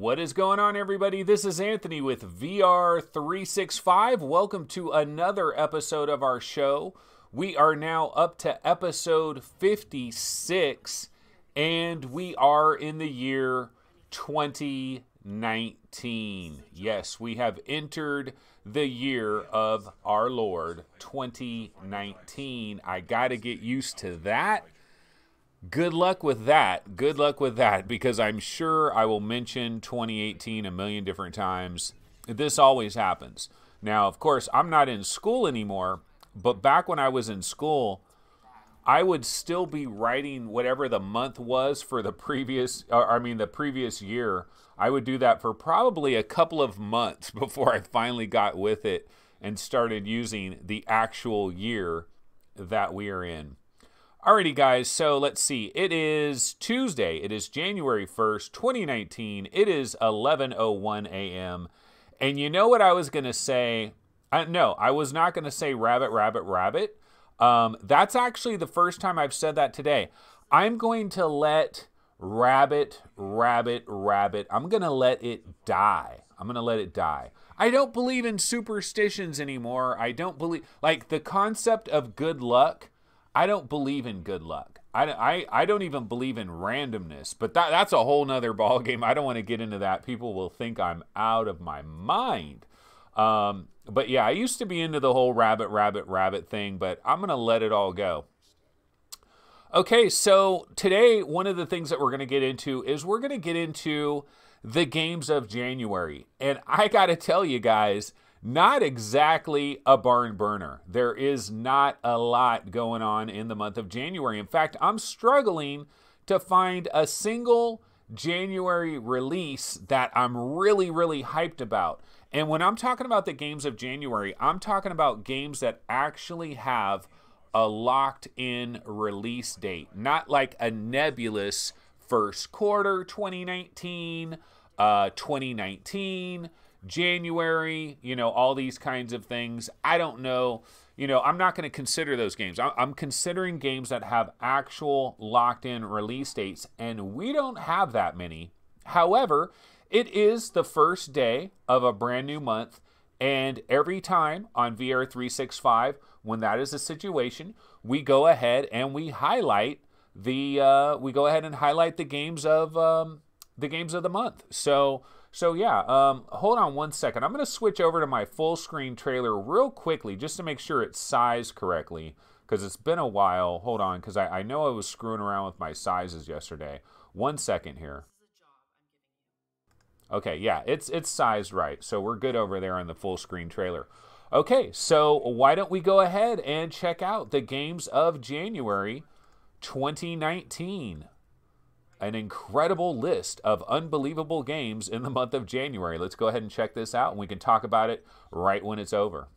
What is going on, everybody? This is Anthony with VR365. Welcome to another episode of our show. We are now up to episode 56, and we are in the year 2019. Yes, we have entered the year of our Lord, 2019. I got to get used to that. Good luck with that. Good luck with that, because I'm sure I will mention 2018 a million different times. This always happens. Now, of course, I'm not in school anymore, but back when I was in school, I would still be writing whatever the month was for the previous year. I would do that for probably a couple of months before I finally got with it and started using the actual year that we are in. Alrighty, guys, so let's see. It is Tuesday. It is January 1st, 2019. It is 11:01 a.m. And you know what I was going to say? No, I was not going to say rabbit, rabbit, rabbit. That's actually the first time I've said that today. I'm going to let rabbit, rabbit, rabbit. I'm going to let it die. I'm going to let it die. I don't believe in superstitions anymore. I don't believe, like, the concept of good luck. I don't believe in good luck. I don't even believe in randomness, but that's a whole nother ballgame. I don't want to get into that. People will think I'm out of my mind. But yeah, I used to be into the whole rabbit, rabbit, rabbit thing, but I'm going to let it all go. Okay, so today, one of the things that we're going to get into is we're going to get into the games of January. And I got to tell you guys, not exactly a barn burner. There is not a lot going on in the month of January. In fact, I'm struggling to find a single January release that I'm really, really hyped about. And when I'm talking about the games of January, I'm talking about games that actually have a locked-in release date, not like a nebulous first quarter 2019, 2019, January, all these kinds of things. I don't know. I'm not going to consider those games. I'm considering games that have actual locked-in release dates, and we don't have that many. However, it is the first day of a brand new month, and every time on VR365, when that is the situation, we go ahead and we highlight the games of the month. So yeah, hold on one second. I'm going to switch over to my full screen trailer real quickly just to make sure it's sized correctly, because it's been a while. Hold on, because I know I was screwing around with my sizes yesterday. 1 second here. Okay, yeah, it's sized right, so we're good over there on the full screen trailer. Okay, so why don't we go ahead and check out the games of January 2019. An incredible list of unbelievable games in the month of January. Let's go ahead and check this out, and we can talk about it right when it's over.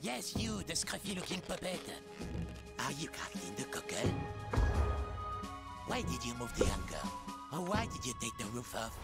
Yes, you, the scruffy-looking puppet. Are you Captain the Cockle? Why did you move the anchor? Or why did you take the roof off?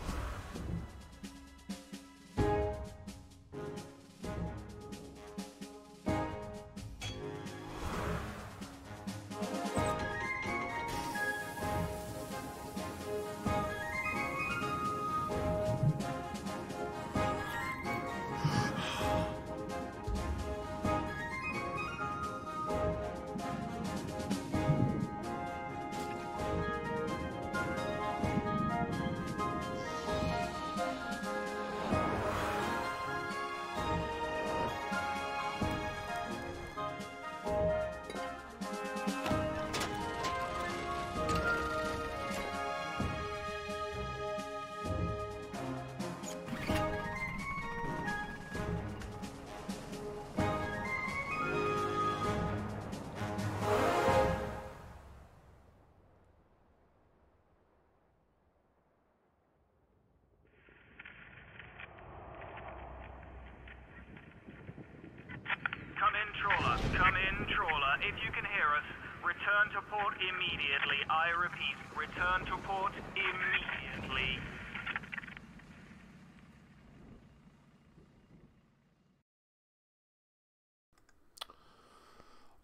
Come in, trawler. If you can hear us, return to port immediately. I repeat, return to port immediately.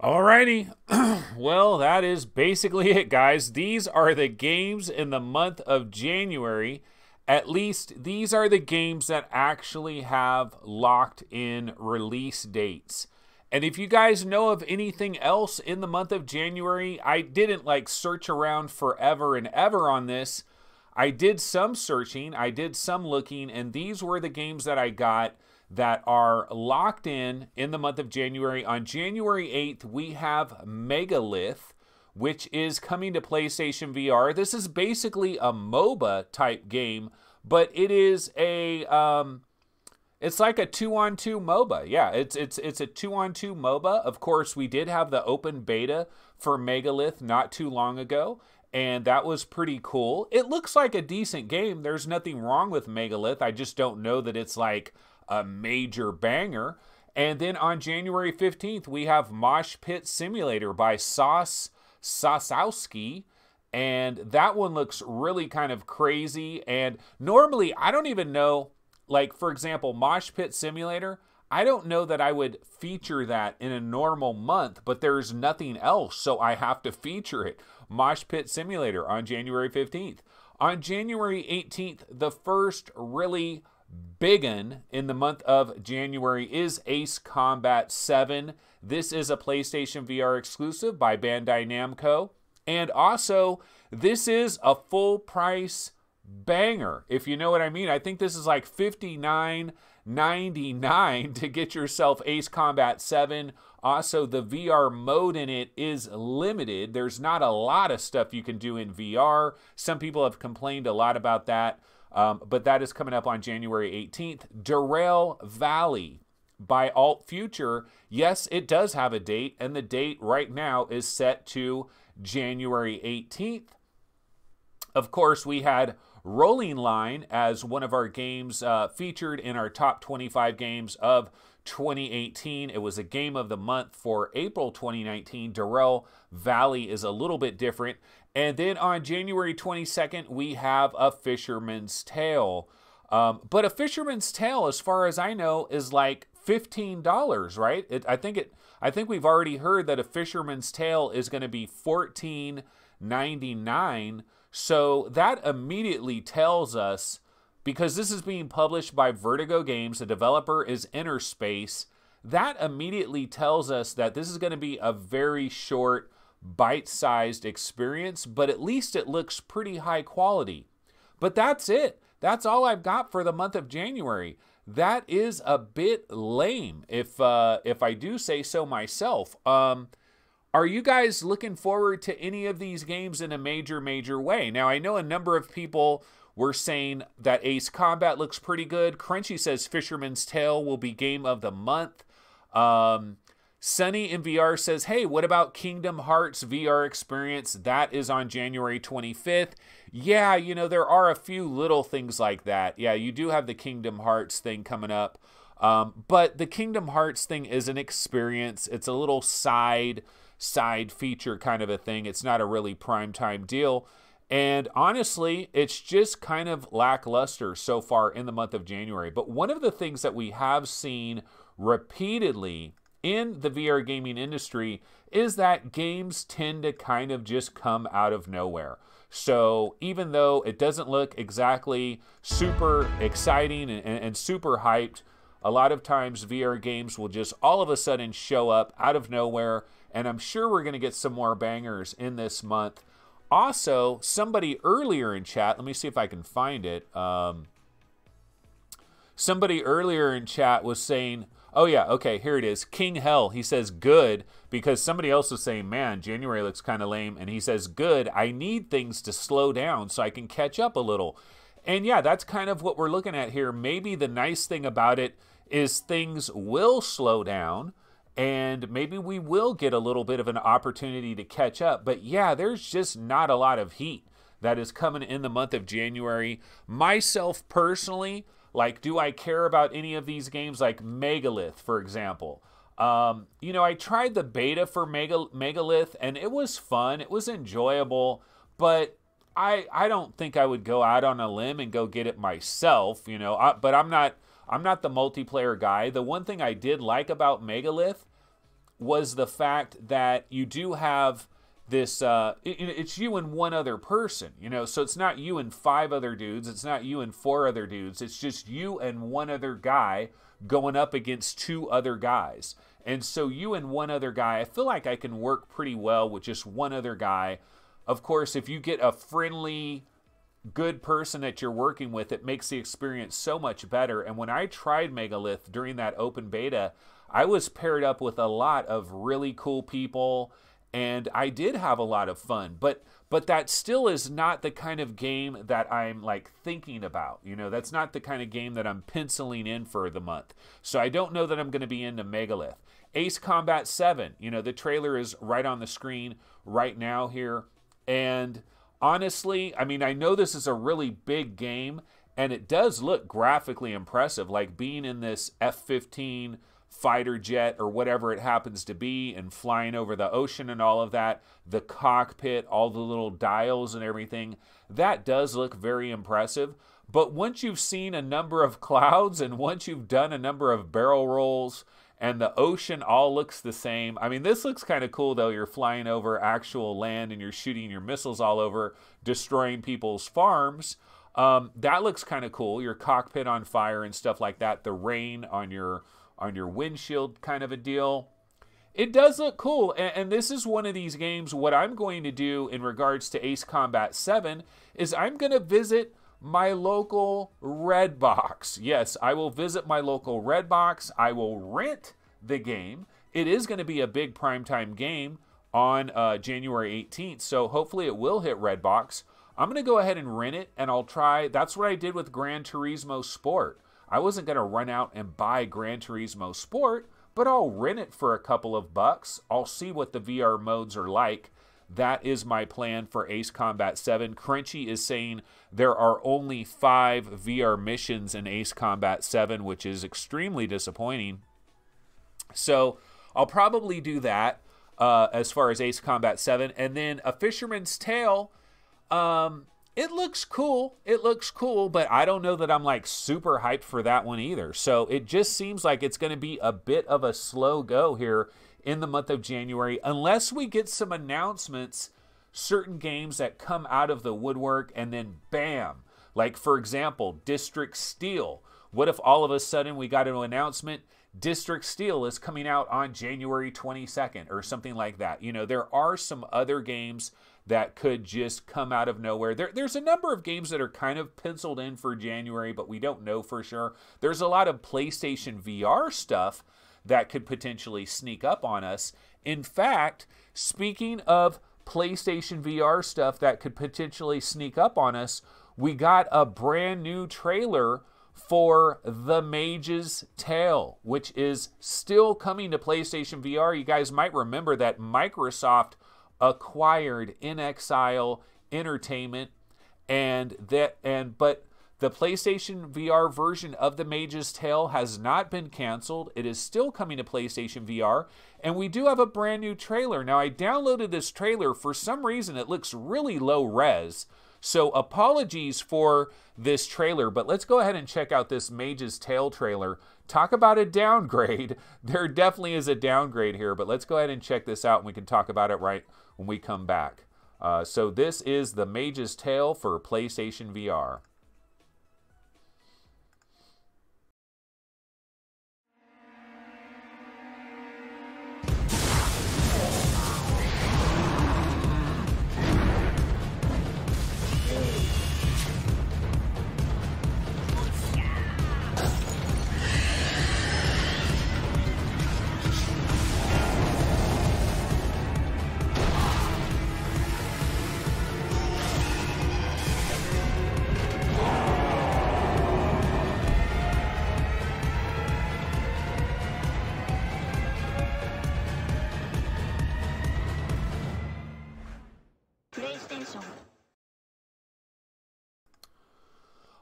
Alrighty. Well, that is basically it, guys. These are the games in the month of January. At least these are the games that actually have locked in release dates. And if you guys know of anything else in the month of January, I didn't like search around forever and ever on this. I did some searching, I did some looking, and these were the games that I got that are locked in the month of January. On January 8th, we have Megalith, which is coming to PlayStation VR. This is basically a MOBA type game, but it is a it's like a 2-on-2 MOBA. Yeah, it's a 2-on-2 MOBA. Of course, we did have the open beta for Megalith not too long ago, and that was pretty cool. It looks like a decent game. There's nothing wrong with Megalith. I just don't know that it's like a major banger. And then on January 15th, we have Mosh Pit Simulator by Sosowski. And that one looks really kind of crazy. And normally, I don't even know, like, for example, Mosh Pit Simulator, I don't know that I would feature that in a normal month, but there's nothing else, so I have to feature it. Mosh Pit Simulator on January 15th. On January 18th, the first really biggin in the month of January is Ace Combat 7. This is a PlayStation VR exclusive by Bandai Namco. And also, this is a full price banger, if you know what I mean. I think this is like $59.99 to get yourself Ace Combat 7. Also, the VR mode in it is limited. There's not a lot of stuff you can do in VR. Some people have complained a lot about that, but that is coming up on January 18th. Derail Valley by Alt Future. Yes, it does have a date, and the date right now is set to January 18th. Of course, we had Rolling Line as one of our games featured in our top 25 games of 2018. It was a game of the month for April 2019. Derail Valley is a little bit different. And then on January 22nd, we have A Fisherman's Tale. But A Fisherman's Tale, as far as I know, is like $15, right? I think we've already heard that A Fisherman's Tale is going to be $14.99. So that immediately tells us, because this is being published by Vertigo Games, the developer is Interspace, that immediately tells us that this is going to be a very short, bite-sized experience, but at least it looks pretty high quality. But that's it. That's all I've got for the month of January. That is a bit lame, if I do say so myself. Are you guys looking forward to any of these games in a major way? Now, I know a number of people were saying that Ace Combat looks pretty good. Crunchy says Fisherman's Tale will be game of the month. Sunny in VR says, hey, what about Kingdom Hearts VR experience? That is on January 25th. Yeah, you know, there are a few little things like that. Yeah, you do have the Kingdom Hearts thing coming up. But the Kingdom Hearts thing is an experience. It's a little side feature kind of a thing. It's not a really primetime deal. And honestly, it's just kind of lackluster so far in the month of January. But one of the things that we have seen repeatedly in the VR gaming industry is that games tend to kind of just come out of nowhere. So even though it doesn't look exactly super exciting and super hyped, a lot of times VR games will just all of a sudden show up out of nowhere. And I'm sure we're going to get some more bangers in this month. Also, somebody earlier in chat, let me see if I can find it. Somebody earlier in chat was saying, oh yeah, okay, here it is. King Hell, he says good, because somebody else was saying, man, January looks kind of lame. And he says, good, I need things to slow down so I can catch up a little. And yeah, that's kind of what we're looking at here. Maybe the nice thing about it is things will slow down, and maybe we will get a little bit of an opportunity to catch up. But yeah, there's just not a lot of heat that is coming in the month of January. Myself personally, like, do I care about any of these games like Megalith, for example? You know, I tried the beta for Megalith, and it was fun. It was enjoyable, but I don't think I would go out on a limb and go get it myself, you know. But I'm not the multiplayer guy. The one thing I did like about Megalith was the fact that you do have this, it's you and one other person, you know, so it's not you and 5 other dudes, it's not you and 4 other dudes, it's just you and one other guy going up against 2 other guys. And so you and one other guy, I feel like I can work pretty well with just one other guy. Of course, if you get a friendly, good person that you're working with, it makes the experience so much better. And when I tried Megalith during that open beta, I was paired up with a lot of really cool people, and I did have a lot of fun. But that still is not the kind of game that I'm like thinking about. You know, that's not the kind of game that I'm penciling in for the month. So I don't know that I'm going to be into Megalith. Ace Combat 7, you know, the trailer is right on the screen right now here. And honestly, I mean, I know this is a really big game, and it does look graphically impressive, like being in this F-15 fighter jet or whatever it happens to be and flying over the ocean and all of that, the cockpit, all the little dials and everything. That does look very impressive. But once you've seen a number of clouds and once you've done a number of barrel rolls and the ocean all looks the same. I mean, this looks kind of cool, though. You're flying over actual land and you're shooting your missiles all over, destroying people's farms. That looks kind of cool. Your cockpit on fire and stuff like that. The rain on your windshield kind of a deal. It does look cool. And this is one of these games. What I'm going to do in regards to Ace Combat 7 is I'm going to visit my local Redbox. Yes, I will visit my local Redbox. I will rent the game. It is going to be a big primetime game on January 18th, so hopefully it will hit Redbox. I'm going to go ahead and rent it, and I'll try. That's what I did with Gran Turismo Sport. I wasn't going to run out and buy Gran Turismo Sport, but I'll rent it for a couple of bucks. I'll see what the VR modes are like. That is my plan for Ace Combat 7. Crunchy is saying there are only 5 VR missions in Ace Combat 7, which is extremely disappointing. So I'll probably do that as far as Ace Combat 7. And then A Fisherman's Tale, it looks cool. It looks cool, but I don't know that I'm like super hyped for that one either. So it just seems like it's going to be a bit of a slow go here in the month of January, unless we get some announcements, certain games that come out of the woodwork and then bam, like for example, District Steel. What if all of a sudden we got an announcement, District Steel is coming out on January 22nd or something like that? You know, there are some other games that could just come out of nowhere. There's a number of games that are kind of penciled in for January, but we don't know for sure. There's a lot of PlayStation VR stuff that could potentially sneak up on us. In fact, speaking of PlayStation VR stuff that could potentially sneak up on us, we got a brand new trailer for The Mage's Tale, which is still coming to PlayStation VR. You guys might remember that Microsoft acquired In Exile Entertainment, but The PlayStation VR version of The Mage's Tale has not been canceled. It is still coming to PlayStation VR, and we do have a brand new trailer. Now, I downloaded this trailer. For some reason, it looks really low res, so apologies for this trailer, but let's go ahead and check out this Mage's Tale trailer. Talk about a downgrade. There definitely is a downgrade here, but let's go ahead and check this out, and we can talk about it right when we come back. So this is The Mage's Tale for PlayStation VR.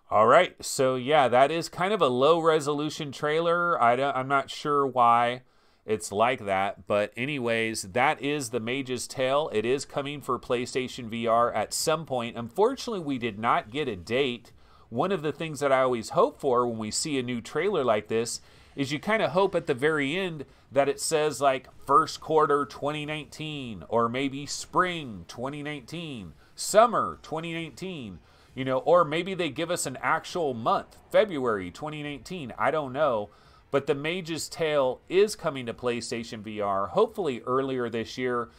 All right, so yeah, that is kind of a low-resolution trailer. I'm not sure why it's like that, but anyways, that is The Mage's Tale. It is coming for PlayStation VR at some point. Unfortunately, we did not get a date. One of the things that I always hope for when we see a new trailer like this is you kind of hope at the very end that it says like first quarter 2019, or maybe spring 2019, summer 2019. You know, or maybe they give us an actual month, February 2019. I don't know. But The Mage's Tale is coming to PlayStation VR, hopefully earlier this year.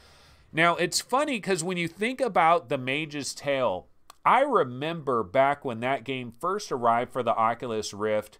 Now, it's funny because when you think about The Mage's Tale, I remember back when that game first arrived for the Oculus Rift,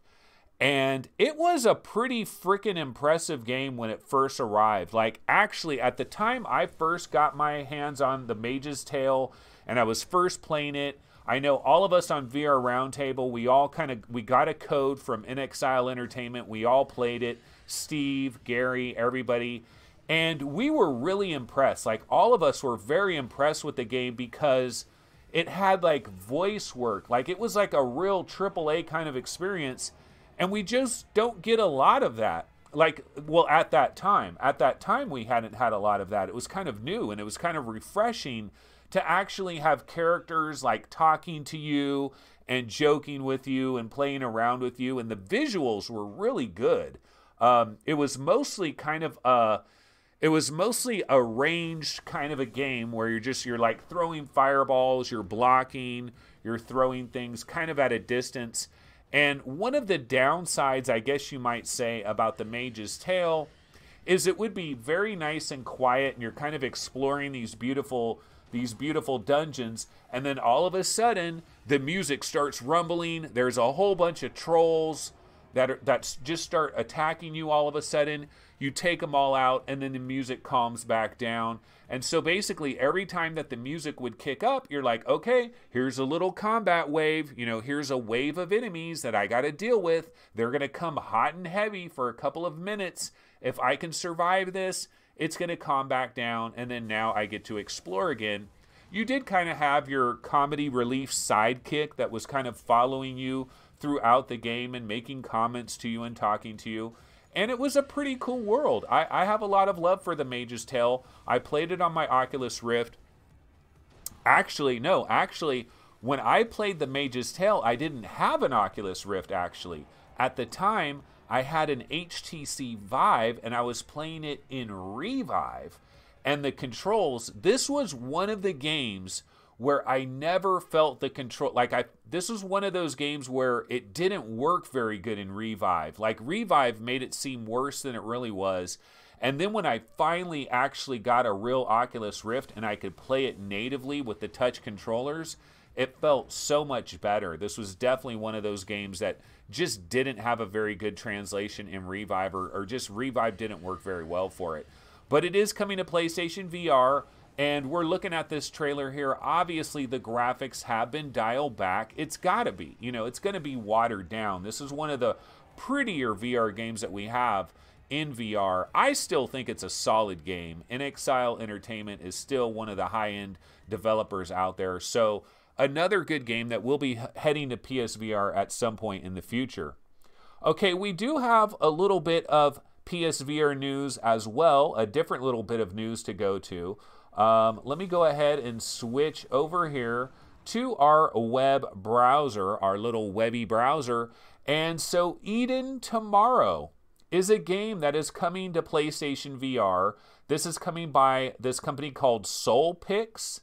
and it was a pretty freaking impressive game when it first arrived. Like, actually, at the time I first got my hands on The Mage's Tale and I was first playing it, I know all of us on VR Roundtable, we got a code from NXile Entertainment. We all played it. Steve, Gary, everybody. And we were really impressed. Like, all of us were very impressed with the game because it had, like, voice work. Like, it was like a real AAA kind of experience. And we just don't get a lot of that. Like, well, at that time. At that time, we hadn't had a lot of that. It was kind of new, and it was kind of refreshing to actually have characters like talking to you and joking with you and playing around with you, and the visuals were really good. It was mostly a ranged kind of a game where you're like throwing fireballs, you're blocking, you're throwing things kind of at a distance. And one of the downsides, I guess you might say, about The Mage's Tale is it would be very nice and quiet, and you're kind of exploring these beautiful dungeons, and then all of a sudden the music starts rumbling. There's a whole bunch of trolls that just start attacking you all of a sudden. You take them all out, and then the music calms back down. And so basically every time that the music would kick up, you're like, okay, here's a little combat wave. You know, here's a wave of enemies that I got to deal with. They're going to come hot and heavy for a couple of minutes. If I can survive this, it's going to calm back down, and then now I get to explore again. You did kind of have your comedy relief sidekick that was kind of following you throughout the game and making comments to you and talking to you. And it was a pretty cool world. I have a lot of love for The Mage's Tale. I played it on my Oculus Rift. Actually, when I played The Mage's Tale, I didn't have an Oculus Rift, actually. At the time, I had an HTC Vive, and I was playing it in Revive. And the controls, this was one of the games where I never felt the control. This was one of those games where it didn't work very good in Revive. Like, Revive made it seem worse than it really was. And then when I finally actually got a real Oculus Rift and I could play it natively with the touch controllers, it felt so much better. This was definitely one of those games that just didn't have a very good translation in Revive, or just Revive didn't work very well for it. But it is coming to PlayStation VR, and we're looking at this trailer here. Obviously, the graphics have been dialed back. It's got to be. You know, it's going to be watered down. This is one of the prettier VR games that we have in VR. I still think it's a solid game. NXile Entertainment is still one of the high-end developers out there. So another good game that will be heading to PSVR at some point in the future. Okay, we do have a little bit of PSVR news as well, a different little bit of news to go to. Let me go ahead and switch over here to our web browser, our little webby browser. And so Eden Tomorrow is a game that is coming to PlayStation VR. This is coming by this company called SoulPix,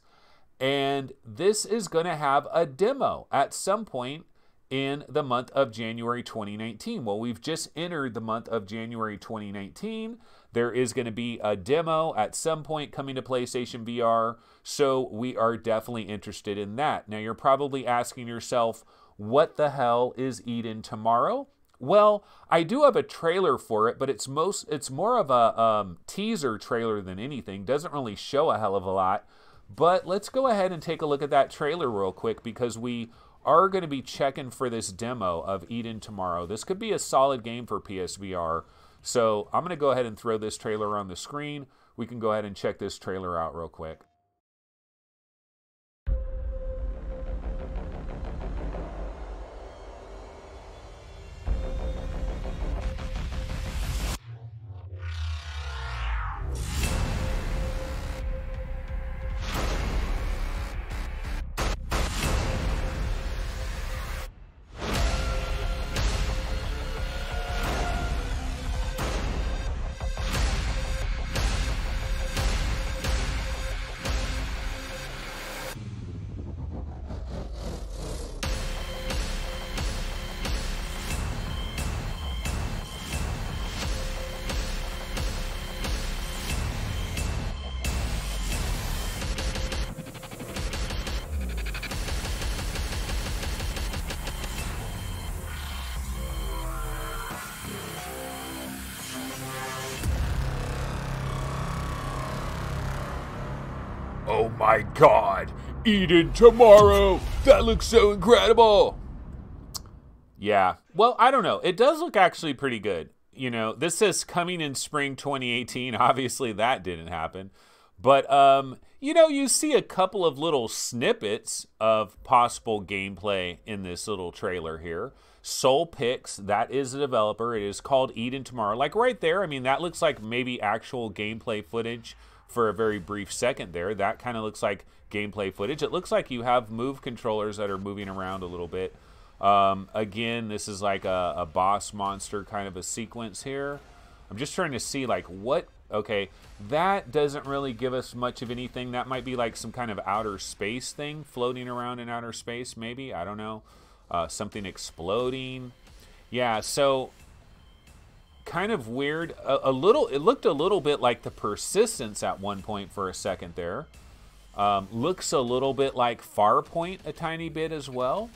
and this is going to have a demo at some point in the month of January 2019. Well, we've just entered the month of January 2019. There is going to be a demo at some point coming to PlayStation VR, so we are definitely interested in that. Now, you're probably asking yourself, what the hell is Eden Tomorrow? Well, I do have a trailer for it, but it's more of a teaser trailer than anything. Doesn't really show a hell of a lot. But let's go ahead and take a look at that trailer real quick, because we are going to be checking for this demo of Eden Tomorrow. This could be a solid game for PSVR. So I'm going to go ahead and throw this trailer on the screen. We can go ahead and check this trailer out real quick. Oh my God, Eden Tomorrow! That looks so incredible! Yeah, well, I don't know. It does look actually pretty good. You know, this says coming in spring 2018. Obviously, that didn't happen. But, you know, you see a couple of little snippets of possible gameplay in this little trailer here. SoulPix, that is the developer. It is called Eden Tomorrow. Like right there, I mean, that looks like maybe actual gameplay footage for a very brief second there. That kind of looks like gameplay footage. It looks like you have Move controllers that are moving around a little bit. Again, this is like a boss monster kind of a sequence here. I'm just trying to see like what... Okay, that doesn't really give us much of anything. That might be like some kind of outer space thing floating around in outer space, maybe. I don't know. Something exploding. Yeah, so... kind of weird. It looked a little bit like the Persistence at one point for a second there. Looks a little bit like Farpoint a tiny bit as well.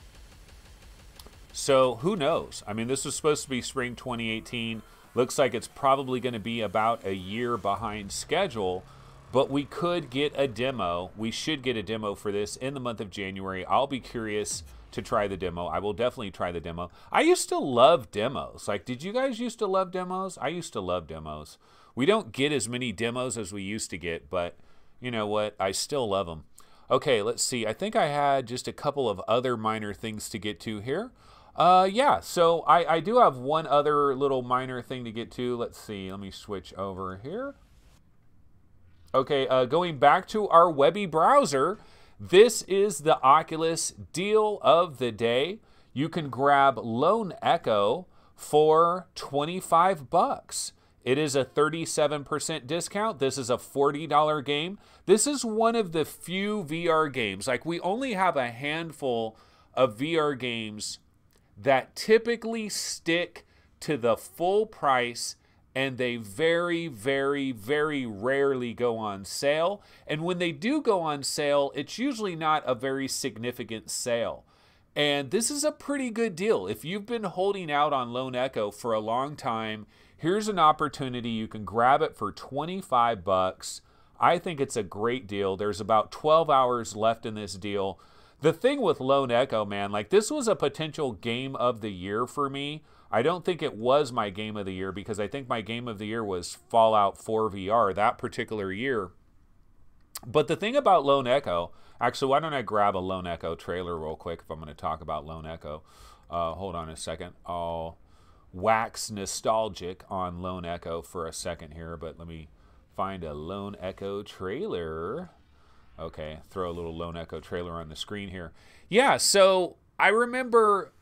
So who knows? I mean, this was supposed to be spring 2018. Looks like it's probably going to be about a year behind schedule, but we could get a demo. We should get a demo for this in the month of January. I'll be curious to try the demo. I will definitely try the demo. I used to love demos. Like, did you guys used to love demos? I used to love demos. We don't get as many demos as we used to get, but you know what? I still love them. Okay, let's see. I think I had just a couple of other minor things to get to here. Yeah, so I do have one other little minor thing to get to. Let's see. Let me switch over here. Okay, going back to our webby browser, this is the Oculus deal of the day. You can grab Lone Echo for $25. It is a 37% discount. This is a $40 game. This is one of the few VR games. Like, we only have a handful of VR games that typically stick to the full price, and they very, very, very rarely go on sale. And when they do go on sale, it's usually not a very significant sale. And this is a pretty good deal. If you've been holding out on Lone Echo for a long time, here's an opportunity. You can grab it for $25. I think it's a great deal. There's about 12 hours left in this deal. The thing with Lone Echo, man, like, this was a potential game of the year for me. I don't think it was my game of the year, because I think my game of the year was Fallout 4 VR that particular year. But the thing about Lone Echo, Actually, why don't I grab a Lone Echo trailer real quick if I'm going to talk about Lone Echo. Hold on a second. I'll wax nostalgic on Lone Echo for a second here, but let me find a Lone Echo trailer. Okay, throw a little Lone Echo trailer on the screen here. Yeah, so I remember,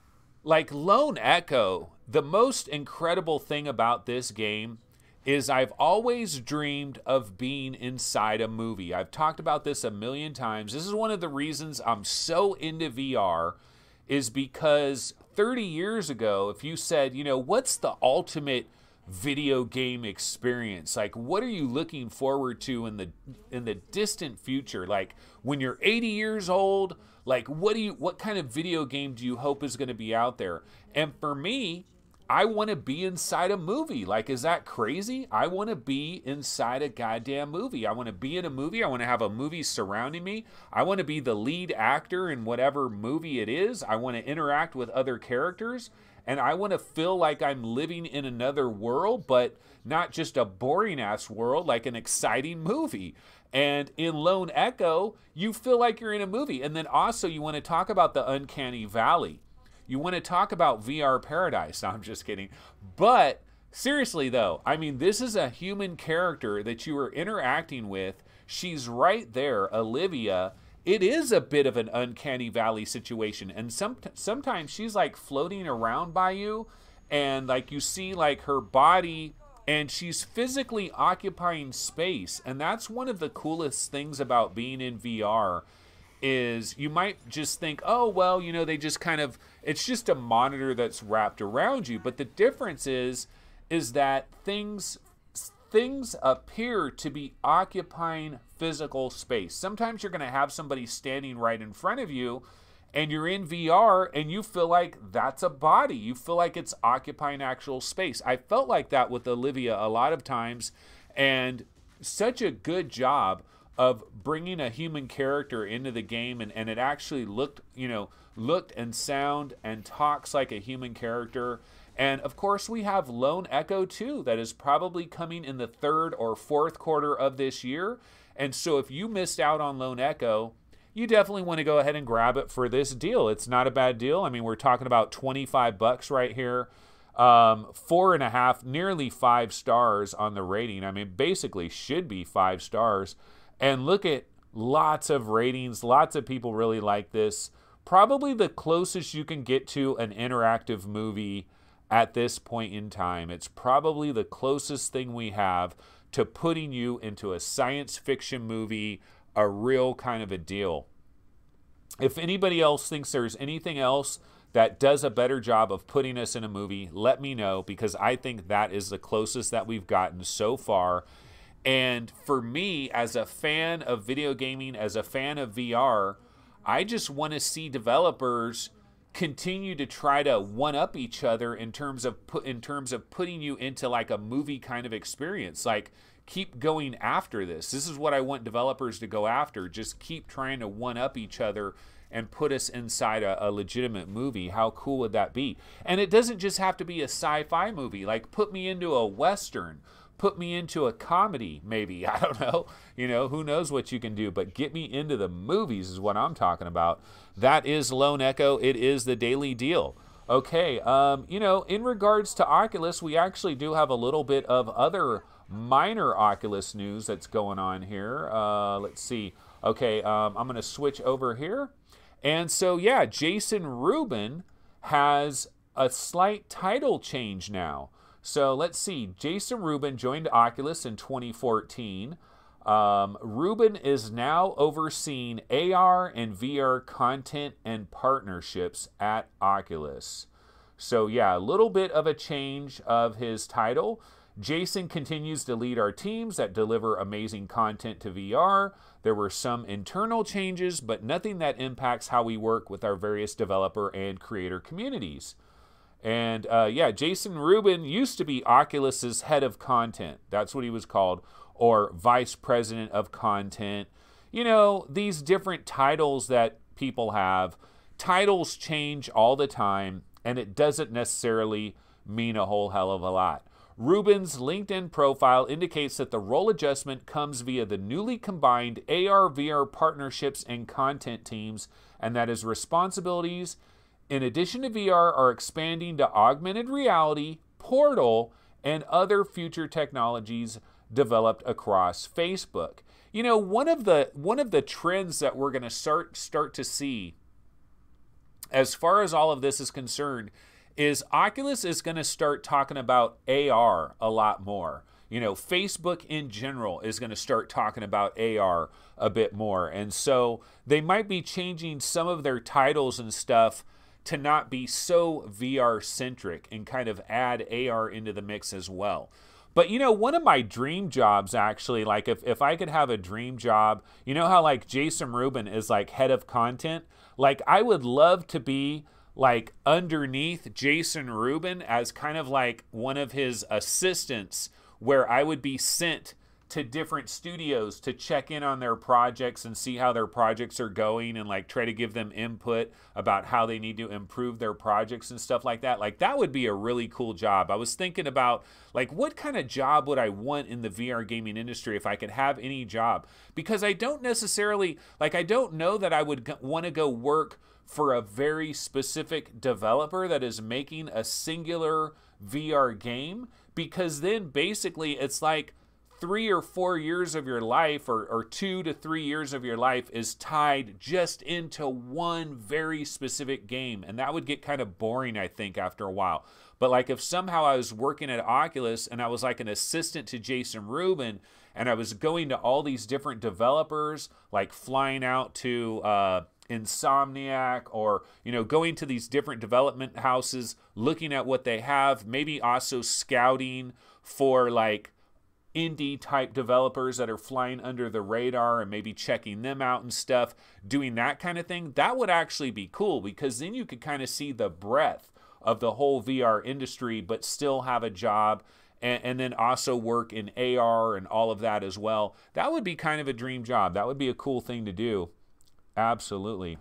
like, Lone Echo, the most incredible thing about this game is I've always dreamed of being inside a movie. I've talked about this a million times. This is one of the reasons I'm so into VR, is because 30 years ago, if you said, you know, what's the ultimate video game experience? Like, what are you looking forward to in the distant future? Like, when you're 80 years old, like, what kind of video game do you hope is going to be out there? And for me, I want to be inside a movie. Like, is that crazy? I want to be inside a goddamn movie. I want to be in a movie. I want to have a movie surrounding me. I want to be the lead actor in whatever movie it is. I want to interact with other characters. And I want to feel like I'm living in another world, but not just a boring-ass world, like an exciting movie. And in Lone Echo, you feel like you're in a movie. And then also you want to talk about the uncanny valley. You want to talk about VR paradise. No, I'm just kidding. But seriously, though, I mean, this is a human character that you are interacting with. She's right there, Olivia. It is a bit of an uncanny valley situation. And sometimes she's like floating around by you, and like you see like her body, and she's physically occupying space. And that's one of the coolest things about being in VR, is you might just think, oh, well, you know, they just kind of, it's just a monitor that's wrapped around you. But the difference is that things appear to be occupying physical space. Sometimes you're going to have somebody standing right in front of you, and you're in VR, and you feel like that's a body. You feel like it's occupying actual space. I felt like that with Olivia a lot of times, and such a good job of bringing a human character into the game, and it actually looked and sound and talks like a human character. And of course we have Lone Echo 2 that is probably coming in the 3rd or 4th quarter of this year. And so if you missed out on Lone Echo, you definitely want to go ahead and grab it for this deal. It's not a bad deal. I mean, we're talking about $25 right here. 4.5, nearly 5 stars on the rating. I mean, basically should be 5 stars. And look at lots of ratings. Lots of people really like this. Probably the closest you can get to an interactive movie at this point in time. It's probably the closest thing we have to putting you into a science fiction movie, a real kind of a deal. If anybody else thinks there's anything else that does a better job of putting us in a movie, let me know, because I think that is the closest that we've gotten so far. And for me, as a fan of video gaming, as a fan of VR, I just want to see developers continue to try to one-up each other in terms of putting you into like a movie kind of experience. Like, keep going after this. This is what I want developers to go after. Just keep trying to one-up each other and put us inside a legitimate movie. How cool would that be? And it doesn't just have to be a sci-fi movie. Like, put me into a Western. Put me into a comedy, maybe. I don't know. You know, who knows what you can do. But get me into the movies is what I'm talking about. That is Lone Echo. It is the daily deal. Okay, you know, in regards to Oculus, we actually do have a little bit of other minor Oculus news that's going on here. Let's see. Okay, I'm going to switch over here. And so, yeah, Jason Rubin has a slight title change now. So let's see. Jason Rubin joined Oculus in 2014. Rubin is now overseeing AR and VR content and partnerships at Oculus. So yeah, a little bit of a change of his title. Jason continues to lead our teams that deliver amazing content to VR. There were some internal changes, but nothing that impacts how we work with our various developer and creator communities. And yeah, Jason Rubin used to be Oculus's head of content. That's what he was called, or vice president of content. You know, these different titles that people have, titles change all the time, and it doesn't necessarily mean a whole hell of a lot. Rubin's LinkedIn profile indicates that the role adjustment comes via the newly combined AR/VR partnerships and content teams, and that his responsibilities, in addition to VR, are expanding to augmented reality, Portal, and other future technologies developed across Facebook. You know, one of the trends that we're going to start to see as far as all of this is concerned is Oculus is going to start talking about AR a lot more. You know, Facebook in general is going to start talking about AR a bit more. And so they might be changing some of their titles and stuff to not be so VR centric and kind of add AR into the mix as well. But, you know, one of my dream jobs, actually, like if I could have a dream job, you know how like Jason Rubin is like head of content? Like I would love to be like underneath Jason Rubin as kind of like one of his assistants, where I would be sent to different studios to check in on their projects and see how their projects are going and like try to give them input about how they need to improve their projects and stuff like that. Like that would be a really cool job. I was thinking about like what kind of job would I want in the VR gaming industry if I could have any job, because I don't necessarily, like I don't know that I would want to go work for a very specific developer that is making a singular VR game, because then basically it's like 3 or 4 years of your life, or 2 to 3 years of your life is tied just into one very specific game. And that would get kind of boring, I think, after a while. But like if somehow I was working at Oculus and I was like an assistant to Jason Rubin, and I was going to all these different developers, like flying out to Insomniac, or, you know, going to these different development houses, looking at what they have, maybe also scouting for like indie type developers that are flying under the radar and maybe checking them out and stuff, doing that kind of thing, that would actually be cool, because then you could kind of see the breadth of the whole VR industry, but still have a job and then also work in AR and all of that as well. That would be kind of a dream job. That would be a cool thing to do. Absolutely.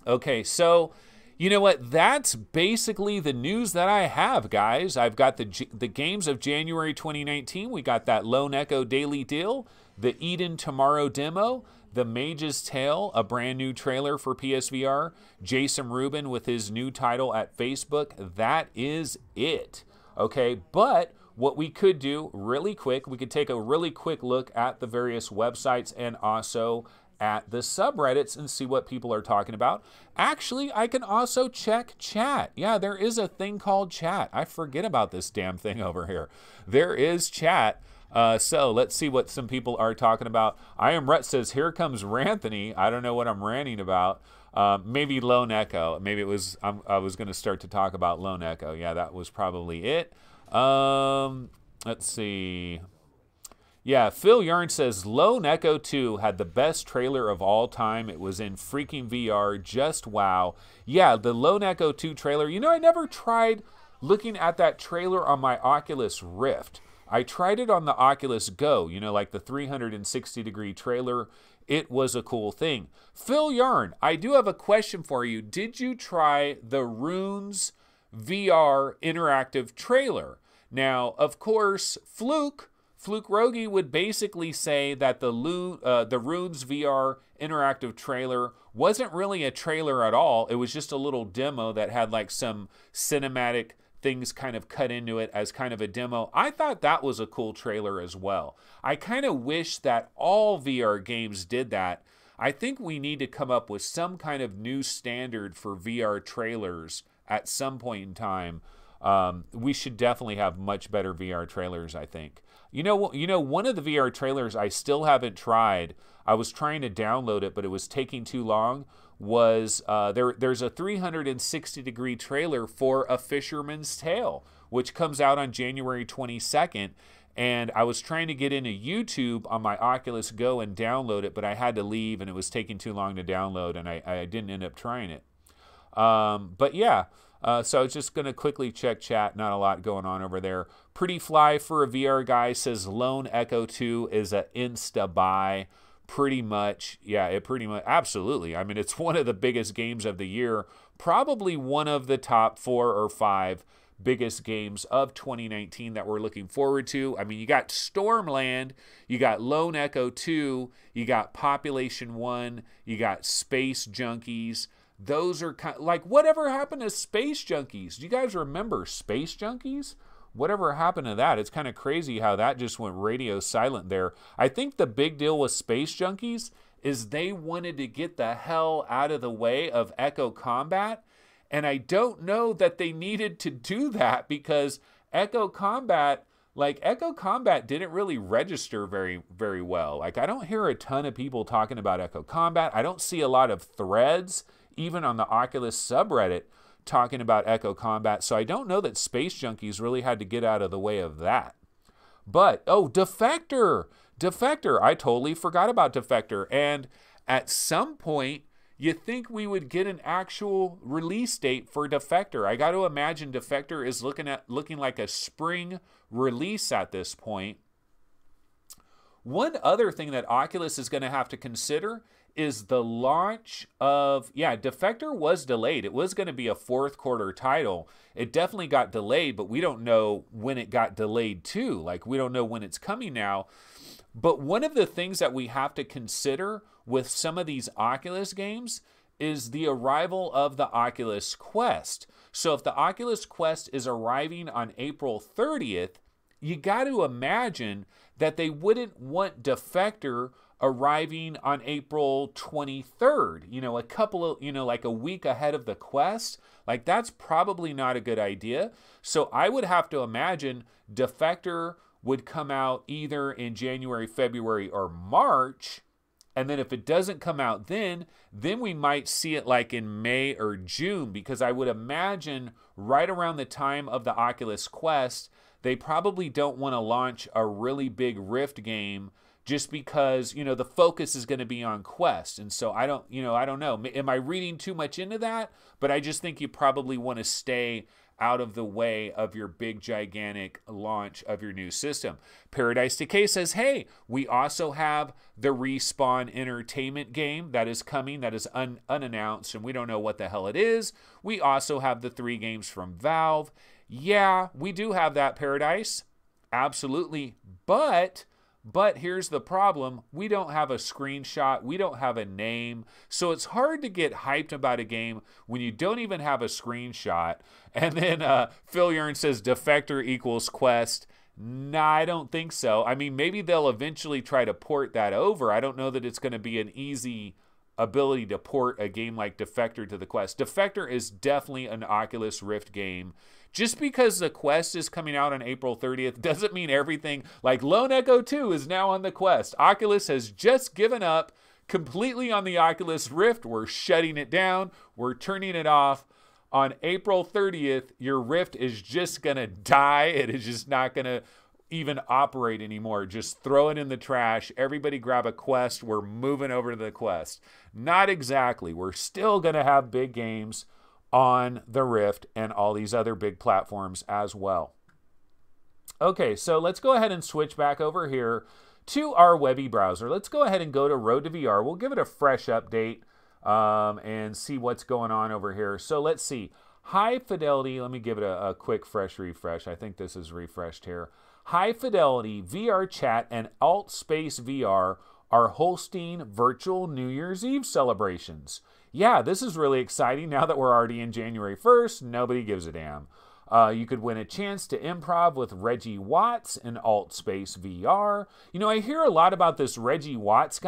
Okay, so you know what? That's basically the news that I have, guys. I've got the games of January 2019. We got that Lone Echo Daily Deal, the Eden Tomorrow demo, the Mage's Tale, a brand new trailer for PSVR, Jason Rubin with his new title at Facebook. That is it. Okay, but what we could do really quick, we could take a really quick look at the various websites and also at the subreddits and see what people are talking about. Actually, I can also check chat. Yeah, there is a thing called chat. I forget about this damn thing over here. There is chat. So let's see what some people are talking about. I Am Rhett says, here comes Ranthony. I don't know what I'm ranting about. Maybe Lone Echo. Maybe it was, I was going to start to talk about Lone Echo. Yeah, that was probably it. Let's see. Yeah, Phil Yarn says, Lone Echo 2 had the best trailer of all time. It was in freaking VR. Just wow. Yeah, the Lone Echo 2 trailer. You know, I never tried looking at that trailer on my Oculus Rift. I tried it on the Oculus Go, you know, like the 360-degree trailer. It was a cool thing. Phil Yarn, I do have a question for you. Did you try the Runes VR interactive trailer? Now, of course, Fluke Rogi would basically say that the Runes VR interactive trailer wasn't really a trailer at all. It was just a little demo that had like some cinematic things kind of cut into it as kind of a demo. I thought that was a cool trailer as well. I kind of wish that all VR games did that. I think we need to come up with some kind of new standard for VR trailers at some point in time. We should definitely have much better VR trailers, I think. You know, one of the VR trailers I still haven't tried, I was trying to download it, but it was taking too long, was there's a 360-degree trailer for A Fisherman's Tale, which comes out on January 22nd. And I was trying to get into YouTube on my Oculus Go and download it, but I had to leave, and it was taking too long to download, and I didn't end up trying it. But yeah. So I was just going to quickly check chat. Not a lot going on over there. Pretty Fly for a VR guy says Lone Echo 2 is an insta-buy. Pretty much. Yeah, it pretty much. Absolutely. I mean, it's one of the biggest games of the year. Probably one of the top 4 or 5 biggest games of 2019 that we're looking forward to. I mean, you got Stormland, you got Lone Echo 2, you got Population 1, you got Space Junkies. Those are kind of, like, whatever happened to Space Junkies? Do you guys remember Space Junkies? Whatever happened to that? It's kind of crazy how that just went radio silent there. I think the big deal with Space Junkies is they wanted to get the hell out of the way of Echo Combat. And I don't know that they needed to do that, because Echo Combat didn't really register very, very well. Like, I don't hear a ton of people talking about Echo Combat. I don't see a lot of threads, even on the Oculus subreddit, talking about Echo Combat. So I don't know that Space Junkies really had to get out of the way of that. But, oh, Defector! Defector! I totally forgot about Defector. And at some point, you think we would get an actual release date for Defector. I got to imagine Defector is looking like a spring release at this point. One other thing that Oculus is going to have to consider is the launch of, Defector was delayed. It was going to be a fourth quarter title. It definitely got delayed, but we don't know when it got delayed to. Like, we don't know when it's coming now. But one of the things that we have to consider with some of these Oculus games is the arrival of the Oculus Quest. So if the Oculus Quest is arriving on April 30th, you got to imagine that they wouldn't want Defector arriving on April 23rd, like a week ahead of the Quest. Like, that's probably not a good idea. So I would have to imagine Defector would come out either in January, February, or March. And then if it doesn't come out then we might see it like in May or June, because I would imagine right around the time of the Oculus Quest, they probably don't want to launch a really big Rift game, just because, the focus is going to be on Quest. And so I don't know. Am I reading too much into that? But I just think you probably want to stay out of the way of your big, gigantic launch of your new system. Paradise Decay says, hey, we also have the Respawn Entertainment game that is coming, that is unannounced, and we don't know what the hell it is. We also have the 3 games from Valve. Yeah, we do have that, Paradise. Absolutely. But here's the problem. We don't have a screenshot. We don't have a name. So it's hard to get hyped about a game when you don't even have a screenshot. And then Phil Yearn says Defector equals Quest. Nah, I don't think so. I mean, maybe they'll eventually try to port that over. I don't know that it's going to be an easy ability to port a game like Defector to the Quest. Defector is definitely an Oculus Rift game. Just because the Quest is coming out on April 30th doesn't mean everything. Like, Lone Echo 2 is now on the Quest. Oculus has just given up completely on the Oculus Rift. We're shutting it down. We're turning it off. On April 30th, your Rift is just going to die. It is just not going to even operate anymore. Just throw it in the trash. Everybody grab a Quest. We're moving over to the Quest. Not exactly. We're still going to have big games on the Rift and all these other big platforms as well. Okay, so let's go ahead and switch back over here to our Webby browser. Let's go ahead and go to Road to VR. We'll give it a fresh update and see what's going on over here. So let's see. High Fidelity, let me give it a quick fresh refresh. I think this is refreshed here. High Fidelity, VR Chat, and Altspace VR are hosting virtual New Year's Eve celebrations. Yeah, this is really exciting now that we're already in January 1st. Nobody gives a damn. You could win a chance to improv with Reggie Watts in Altspace VR. I hear a lot about this Reggie Watts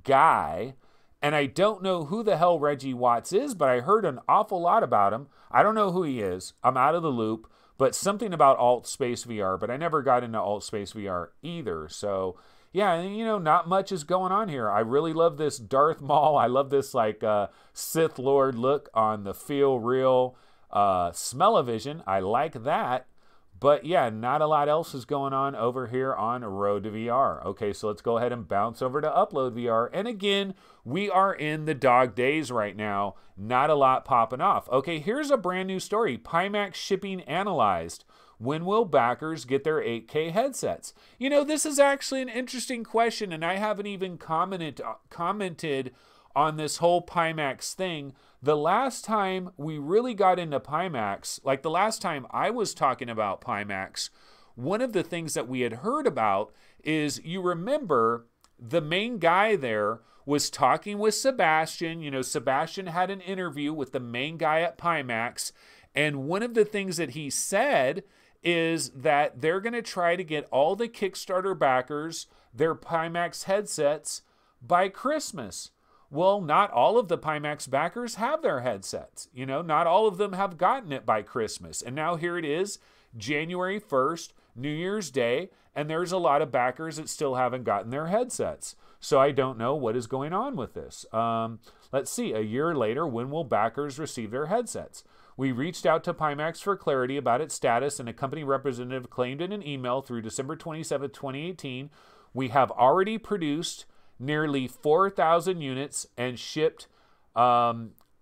guy, and I don't know who the hell Reggie Watts is, but I heard an awful lot about him. I don't know who he is. I'm out of the loop, but something about Altspace VR, but I never got into Altspace VR either. So yeah, not much is going on here. I really love this Darth Maul. I love this Sith Lord look on the Feel Real Smell-O-Vision. I like that. But yeah, not a lot else is going on over here on Road to VR. Okay, so let's go ahead and bounce over to Upload VR. And again, we are in the dog days right now. Not a lot popping off. Okay, here's a brand new story. Pimax shipping analyzed. When will backers get their 8K headsets? This is actually an interesting question, and I haven't even commented on this whole Pimax thing. The last time we really got into Pimax, like the last time I was talking about Pimax, one of the things that we had heard about is, you remember, the main guy there was talking with Sebastian. You know, Sebastian had an interview with the main guy at Pimax, and one of the things that he said is that they're going to try to get all the Kickstarter backers their Pimax headsets by Christmas. Well, not all of the Pimax backers have their headsets. You know, not all of them have gotten it by Christmas. And now here it is, January 1st, New Year's Day, and there's a lot of backers that still haven't gotten their headsets. So I don't know what is going on with this. Let's see, a year later, when will backers receive their headsets? We reached out to Pimax for clarity about its status, and a company representative claimed in an email through December 27, 2018, we have already produced nearly 4,000 units and shipped a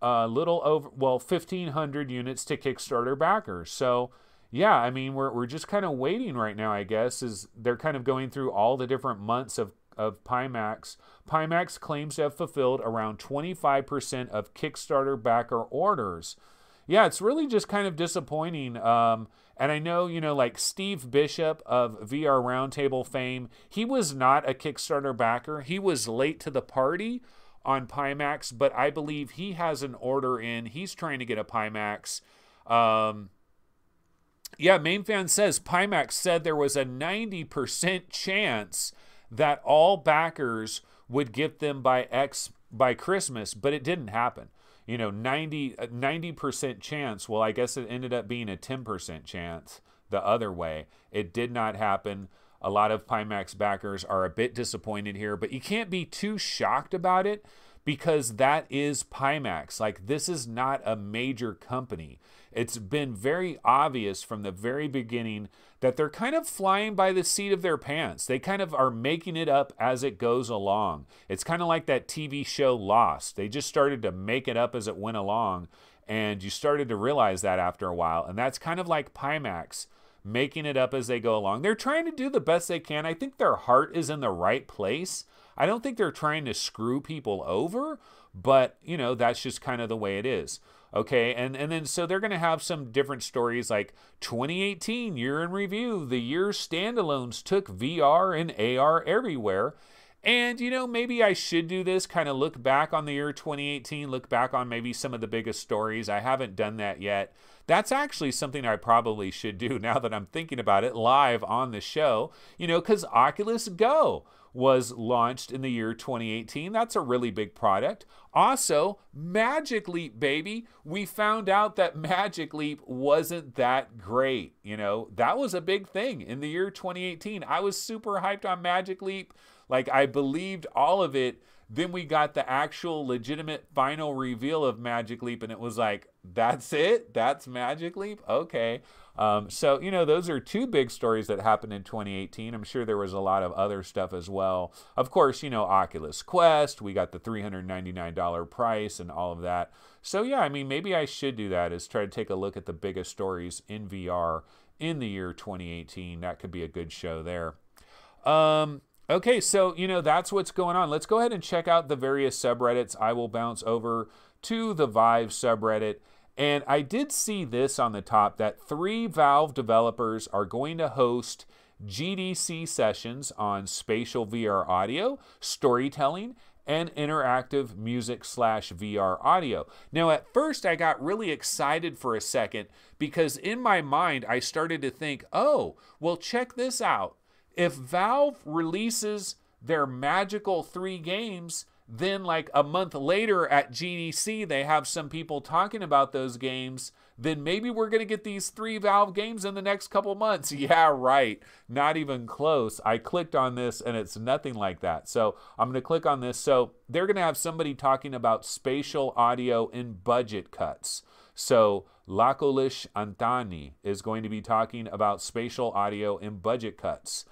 little over, 1,500 units to Kickstarter backers. So, yeah, I mean, we're just kind of waiting right now, I guess, as they're kind of going through all the different months of Pimax. Pimax claims to have fulfilled around 25% of Kickstarter backer orders. Yeah, it's really just kind of disappointing. And I know, you know, like Steve Bishop of VR Roundtable fame, he was not a Kickstarter backer. He was late to the party on Pimax, but I believe he has an order in. He's trying to get a Pimax. Yeah, MainFan says Pimax said there was a 90% chance that all backers would get them by Christmas, but it didn't happen. You know, 90% chance. Well, I guess it ended up being a 10% chance the other way. It did not happen. A lot of Pimax backers are a bit disappointed here, but you can't be too shocked about it because that is Pimax. Like, this is not a major company. It's been very obvious from the very beginning that they're kind of flying by the seat of their pants. They kind of are making it up as it goes along. It's kind of like that TV show Lost. They just started to make it up as it went along, and you started to realize that after a while. And that's kind of like Pimax, making it up as they go along. They're trying to do the best they can. I think their heart is in the right place. I don't think they're trying to screw people over, but, you know, that's just kind of the way it is. Okay, and then so they're going to have some different stories like 2018, year in review, the year standalones took VR and AR everywhere. And, you know, maybe I should do this, kind of look back on the year 2018, look back on maybe some of the biggest stories. I haven't done that yet. That's actually something I probably should do now that I'm thinking about it live on the show, you know, because Oculus Go was launched in the year 2018. That's a really big product. Also, Magic Leap, baby. We found out that Magic Leap wasn't that great. You know, that was a big thing in the year 2018. I was super hyped on Magic Leap. Like, I believed all of it. Then we got the actual legitimate final reveal of Magic Leap, and it was like, that's it? That's Magic Leap? Okay. So, you know, those are two big stories that happened in 2018. I'm sure there was a lot of other stuff as well. Of course, you know, Oculus Quest, we got the $399 price and all of that. So, yeah, I mean, maybe I should do that, is try to take a look at the biggest stories in VR in the year 2018. That could be a good show there. Okay, so, you know, that's what's going on. Let's go ahead and check out the various subreddits. I will bounce over to the Vive subreddit. And I did see this on the top, that 3 Valve developers are going to host GDC sessions on spatial VR audio, storytelling, and interactive music/VR audio. Now, at first, I got really excited for a second because in my mind, I started to think, oh, well, check this out. If Valve releases their magical 3 games, then like a month later at GDC, they have some people talking about those games, then maybe we're going to get these 3 Valve games in the next couple months. Yeah, right. Not even close. I clicked on this and it's nothing like that. So I'm going to click on this. So they're going to have somebody talking about spatial audio in budget cuts. So Lakolish Antani is going to be talking about spatial audio in budget cuts.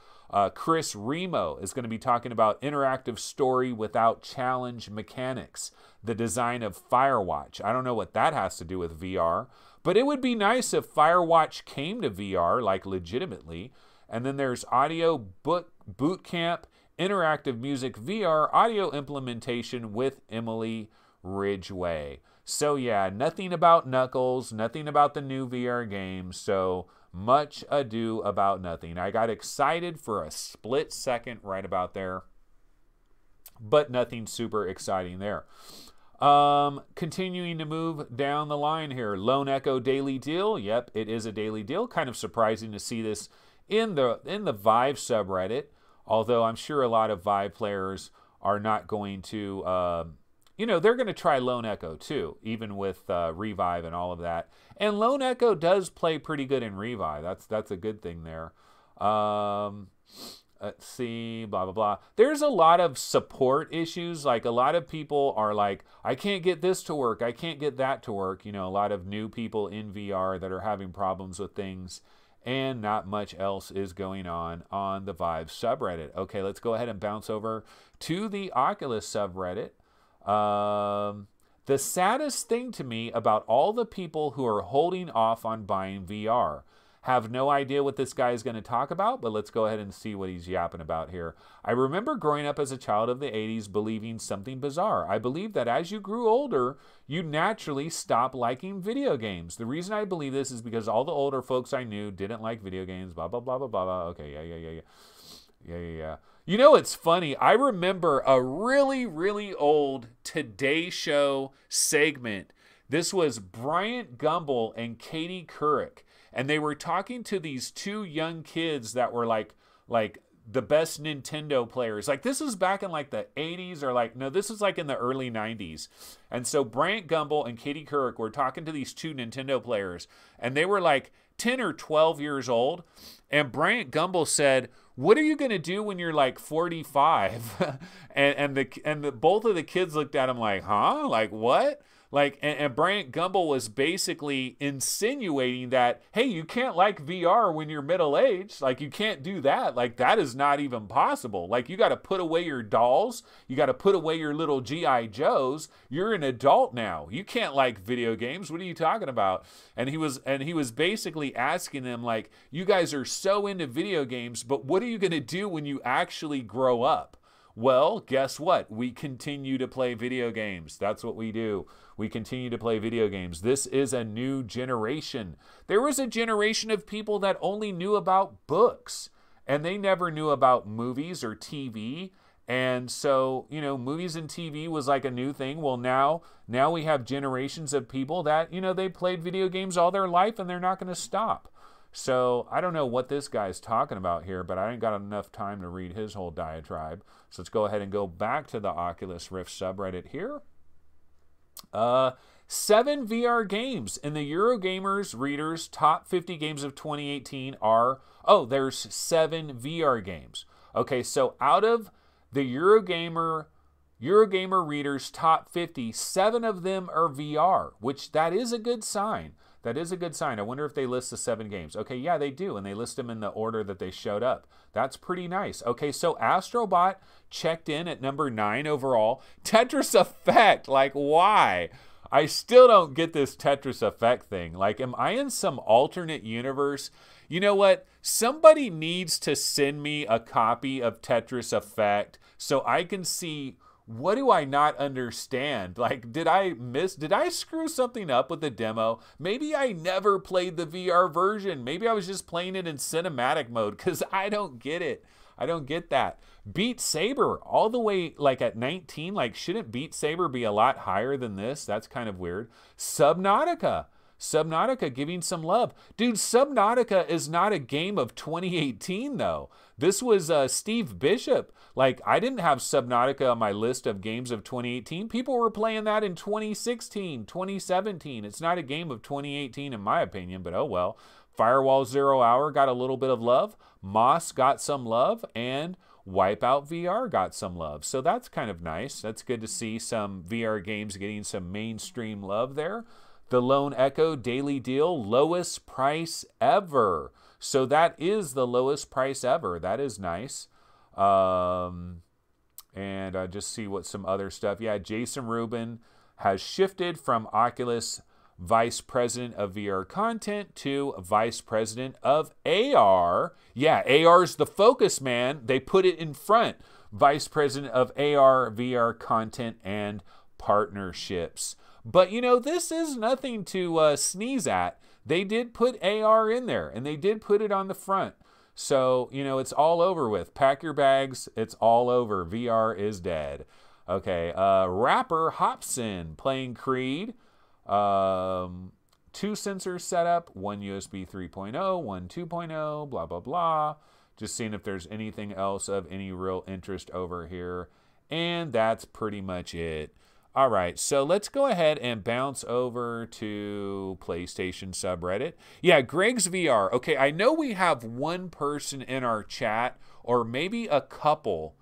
Chris Remo is going to be talking about interactive story without challenge mechanics, the design of Firewatch. I don't know what that has to do with VR, but it would be nice if Firewatch came to VR, like legitimately. And then there's Audio Boot Camp, Interactive Music VR, Audio Implementation with Emily Ridgway. So yeah, nothing about Knuckles, nothing about the new VR games. So much ado about nothing. I got excited for a split second right about there, but nothing super exciting there. Continuing to move down the line here. Lone Echo daily deal. Yep, it is a daily deal. Kind of surprising to see this in the Vive subreddit, although I'm sure a lot of Vive players are not going to, they're going to try Lone Echo too, even with Revive and all of that. And Lone Echo does play pretty good in Revive. That's a good thing there. Let's see, blah, blah, blah. There's a lot of support issues. Like, a lot of people are like, I can't get this to work. I can't get that to work. You know, a lot of new people in VR that are having problems with things, and not much else is going on the Vive subreddit. Okay, let's go ahead and bounce over to the Oculus subreddit. The saddest thing to me about all the people who are holding off on buying VR. Have no idea what this guy is going to talk about, but let's go ahead and see what he's yapping about here. I remember growing up as a child of the 80s believing something bizarre. I believe that as you grew older, you naturally stop liking video games. The reason I believe this is because all the older folks I knew didn't like video games, blah, blah, blah, blah, blah, blah. Okay, yeah. You know, it's funny. I remember a really, really old Today Show segment. This was Bryant Gumbel and Katie Couric. And they were talking to these two young kids that were like the best Nintendo players. Like, this was back in like the 80s, or like, no, this was like in the early 90s. And so Bryant Gumbel and Katie Couric were talking to these two Nintendo players, and they were like 10 or 12 years old. And Bryant Gumbel said, "What are you going to do when you're like 45? and both of the kids looked at him like, huh? Like, what? Like, and Bryant Gumbel was basically insinuating that, hey, you can't like VR when you're middle-aged. Like, you can't do that. Like, that is not even possible. Like, you got to put away your dolls. You got to put away your little G.I. Joes. You're an adult now. You can't like video games. What are you talking about?" And he was basically asking them, like, you guys are so into video games, but what are you going to do when you actually grow up? Well, guess what? We continue to play video games. That's what we do. We continue to play video games. This is a new generation. There was a generation of people that only knew about books, and they never knew about movies or TV. And so, you know, movies and TV was like a new thing. Well, now we have generations of people that, you know, they played video games all their life, and they're not going to stop. So I don't know what this guy's talking about here, but I ain't got enough time to read his whole diatribe. So let's go ahead and go back to the Oculus Rift subreddit here. 7 VR games in the Eurogamer's readers' top 50 games of 2018 are, there's 7 VR games. Okay, so out of the Eurogamer readers' top 50, 7 of them are VR, which that is a good sign. That is a good sign. I wonder if they list the 7 games. Okay, yeah, they do, and they list them in the order that they showed up. That's pretty nice. Okay, so Astrobot checked in at number 9 overall. Tetris Effect, like, why? I still don't get this Tetris Effect thing. Like, am I in some alternate universe? You know what? Somebody needs to send me a copy of Tetris Effect so I can see, what do I not understand? Like, did I screw something up with the demo? Maybe I never played the VR version. Maybe I was just playing it in cinematic mode, because I don't get it. I don't get that. Beat Saber, all the way like at 19. Like, shouldn't Beat Saber be a lot higher than this? That's kind of weird. Subnautica giving some love. Dude, Subnautica is not a game of 2018, though. This was Steve Bishop. Like, I didn't have Subnautica on my list of games of 2018. People were playing that in 2016, 2017. It's not a game of 2018 in my opinion, but oh well. Firewall 0 Hour got a little bit of love. Moss got some love, and Wipeout VR got some love. So that's kind of nice. That's good to see some VR games getting some mainstream love there. The Lone Echo Daily Deal, lowest price ever. So that is the lowest price ever. That is nice. And just see what some other stuff. Yeah, Jason Rubin has shifted from Oculus Vice President of VR Content to Vice President of AR. Yeah, AR's the focus, man. They put it in front. Vice President of AR, VR Content, and Partnerships. But, you know, this is nothing to sneeze at. They did put AR in there, and they did put it on the front. So, you know, it's all over with. Pack your bags. It's all over. VR is dead. Okay, Rapper Hobson playing Creed. 2 sensors set up, 1 USB 3.0, 1 2.0, blah, blah, blah. Just seeing if there's anything else of any real interest over here. And that's pretty much it. All right, so let's go ahead and bounce over to PlayStation subreddit. Yeah, Greg's VR. Okay, I know we have one person in our chat, or maybe a couple,